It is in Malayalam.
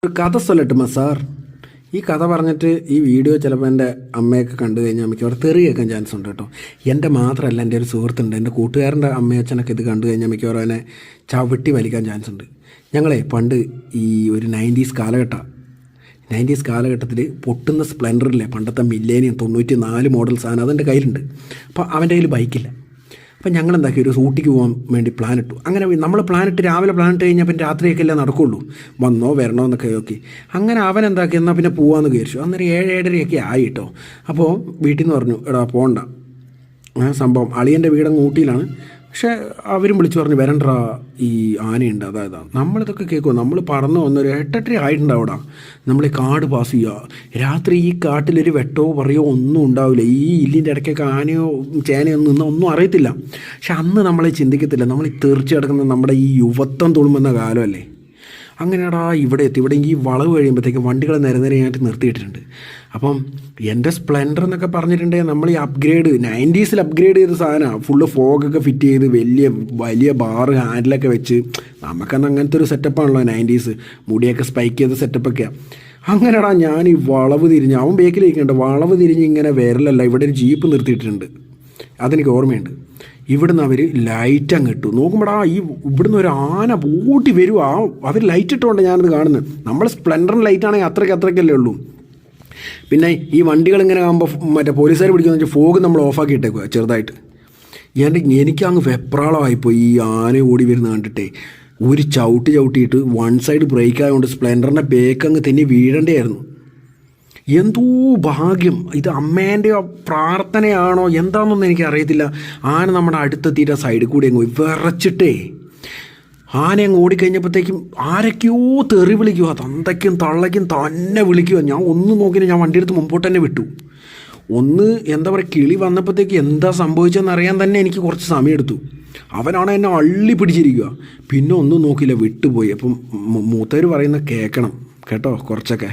ഒരു കഥ സൊല്ലട്ടുമോ സാർ? ഈ കഥ പറഞ്ഞിട്ട് ഈ വീഡിയോ ചിലപ്പോൾ എൻ്റെ അമ്മയൊക്കെ കണ്ടു കഴിഞ്ഞാൽ മിക്കവാറും തെറി കേൾക്കാൻ ചാൻസ് ഉണ്ട് കേട്ടോ. എൻ്റെ മാത്രമല്ല, എൻ്റെ ഒരു സുഹൃത്തുണ്ട്, എൻ്റെ കൂട്ടുകാരൻ്റെ അമ്മയച്ഛനൊക്കെ ഇത് കണ്ടു കഴിഞ്ഞാൽ മിക്കവാറും അതിനെ ചവിട്ടി വലിക്കാൻ ചാൻസ് ഉണ്ട്. ഞങ്ങളെ പണ്ട് ഈ ഒരു 90s കാലഘട്ടത്തിൽ പൊട്ടുന്ന സ്പ്ലെൻഡറില്ലേ, പണ്ടത്തെ മില്ലേനിയം 94 മോഡൽ സാധനം അതെൻ്റെ കയ്യിലുണ്ട്. അപ്പോൾ അവൻ്റെ കയ്യിൽ ബൈക്കില്ല. അപ്പം ഞങ്ങൾ എന്താക്കി, ഒരു ഊട്ടിക്ക് പോകാൻ വേണ്ടി പ്ലാൻ ഇട്ടു. അങ്ങനെ നമ്മൾ രാവിലെ പ്ലാൻ ഇട്ട് കഴിഞ്ഞാൽ പിന്നെ രാത്രിയൊക്കെ അല്ലേ നടക്കുള്ളൂ, വന്നോ വരണോ എന്നൊക്കെ നോക്കി. അങ്ങനെ അവൻ എന്താക്കി, എന്നാൽ പിന്നെ പോകാമെന്ന് വിചാരിച്ചു. അന്നേരം 7-7:30 ആയി കേട്ടോ. അപ്പോൾ വീട്ടിൽ നിന്ന് പറഞ്ഞു, എടാ പോകണ്ട. സംഭവം അളിയൻ്റെ വീടങ്ങ് ഊട്ടിയിലാണ്. പക്ഷേ അവരും വിളിച്ചു പറഞ്ഞു, വരണ്ടാ, ഈ ആനയുണ്ട്. അതായത് നമ്മളിതൊക്കെ കേൾക്കുമോ, നമ്മൾ പറന്ന് വന്നൊരു 8:30 ആയിട്ടുണ്ടാവും അവിടെ. നമ്മൾ ഈ കാട് പാസ് ചെയ്യുക, രാത്രി ഈ കാട്ടിലൊരു വെട്ടോ പറയോ ഒന്നും ഉണ്ടാവില്ല. ഈ ഇല്ലിൻ്റെ ഇടയ്ക്കൊക്കെ ആനയോ ചേനയോ ഒന്നും അറിയത്തില്ല. പക്ഷെ അന്ന് നമ്മളെ ചിന്തിക്കത്തില്ല, നമ്മൾ ഈ തെറിച്ച് കിടക്കുന്ന നമ്മുടെ ഈ യുവത്വം തുളുമ്പുന്ന കാലമല്ലേ. അങ്ങനെയാടാ ഇവിടെ എത്തി. ഇവിടെ ഈ വളവ് കഴിയുമ്പോഴത്തേക്ക് വണ്ടികൾ നിരനിരയായിട്ട് നിർത്തിയിട്ടുണ്ട്. അപ്പം എൻ്റെ സ്പ്ലെൻഡർ എന്നൊക്കെ പറഞ്ഞിട്ടുണ്ടെങ്കിൽ നമ്മൾ ഈ 90s അപ്ഗ്രേഡ് ചെയ്ത സാധനമാണ്. ഫുള്ള് ഫോഗൊക്കെ ഫിറ്റ് ചെയ്ത് വലിയ ബാറ് ഹാൻഡിലൊക്കെ വെച്ച്, നമുക്കന്ന് അങ്ങനത്തെ ഒരു സെറ്റപ്പാണല്ലോ 90s. മുടിയൊക്കെ സ്പൈക്ക് ചെയ്ത സെറ്റപ്പൊക്കെയാണ്. അങ്ങനെടാ ഞാൻ ഈ വളവ് തിരിഞ്ഞ്, അവൻ ബേക്കിലേക്കുണ്ട്, വളവ് തിരിഞ്ഞ് ഇങ്ങനെ വരലല്ല, ഇവിടെ ഒരു ജീപ്പ് നിർത്തിയിട്ടുണ്ട്. അതെനിക്ക് ഓർമ്മയുണ്ട്. ഇവിടുന്ന് അവർ ലൈറ്റ് അങ്ങ് ഇട്ടു. നോക്കുമ്പോടാ ഇവിടുന്ന് ഒരു ആന പൂട്ടി വരുവാ. അവർ ലൈറ്റ് ഇട്ടുകൊണ്ട് ഞാനത് കാണുന്നത്. നമ്മൾ സ്പ്ലെൻഡറിന് ലൈറ്റാണെങ്കിൽ അത്രയ്ക്കല്ലേ ഉള്ളൂ. പിന്നെ ഈ വണ്ടികൾ ഇങ്ങനെ ആകുമ്പോൾ മറ്റേ പോലീസുകാർ പിടിക്കുന്ന വെച്ചാൽ ഫോഗ് നമ്മൾ ഓഫാക്കി ഇട്ടേക്കുക ചെറുതായിട്ട്. എനിക്കങ്ങ് വെപ്രാളമായിപ്പോയി ഈ ആന ഓടി വരുന്നത് കണ്ടിട്ടേ. ഒരു ചവിട്ടിയിട്ട് വൺ സൈഡ് ബ്രേക്ക് ആയതുകൊണ്ട് സ്പ്ലെൻഡറിൻ്റെ ബേക്ക് അങ്ങ് തെന്നി വീഴേണ്ടിയായിരുന്നു. എന്തോ ഭാഗ്യം, ഇത് അമ്മേൻ്റെ പ്രാർത്ഥനയാണോ എന്താണെന്നൊന്നും എനിക്ക് അറിയത്തില്ല. ആന നമ്മുടെ അടുത്തെത്തിയിട്ട് ആ സൈഡിൽ കൂടി അങ്ങ് വിറച്ചിട്ടേ, ആന അങ്ങ് ഓടിക്കഴിഞ്ഞപ്പോഴത്തേക്കും ആരൊക്കെയോ തെറി വിളിക്കുക, തന്തയ്ക്കും തള്ളയ്ക്കും തന്നെ വിളിക്കുക. ഞാൻ ഒന്നും നോക്കിയിട്ട് ഞാൻ വണ്ടിയെടുത്ത് മുമ്പോട്ട് തന്നെ വിട്ടു. എന്താ പറയുക, കിളി വന്നപ്പോഴത്തേക്ക് എന്താ സംഭവിച്ചതെന്ന് അറിയാൻ തന്നെ എനിക്ക് കുറച്ച് സമയമെടുത്തു. അവനാണ് എന്നെ അള്ളി പിടിച്ചിരിക്കുക. പിന്നെ ഒന്നും നോക്കിയില്ല, വിട്ടുപോയി. അപ്പം മൂത്തവർ പറയുന്ന കേൾക്കണം കേട്ടോ കുറച്ചൊക്കെ.